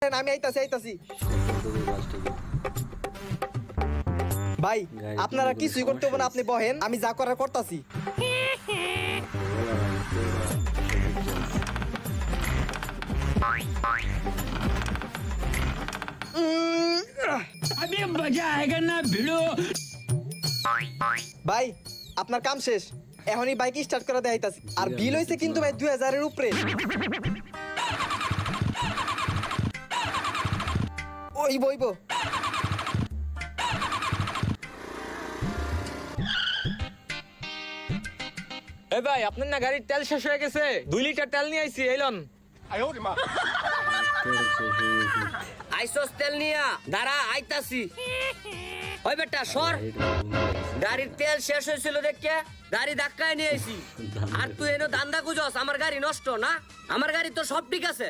আমি আইতাছি ভাই আপনারা কিছুই করতে হবে না, আপনি বহেন, আমি যা করার করতাছি। ভাই আপনার কাম শেষ, এখনই বাইক স্টার্ট করে দেখাইতাছি। আর বিল হইছে কিন্তু ভাই 2000-এর উপরে। ওই বইব এ ভাই আপনার না গাড়ির তেল শেষ হয়ে গেছে, 2 লিটার তেল নিয়ে আইছি, এলন। আইসোস তেল নিয়া দাঁড়া, আইতাছি। ওই বেটা সর, গাড়ির তেল শেষ হয়েছিল দেখে গাড়ি ধাক্কায় নিয়ে আইছি। আর তুই এনে দান্দা গুজস আমার গাড়ি নষ্ট না, আমার গাড়ি তো সব ঠিক আছে।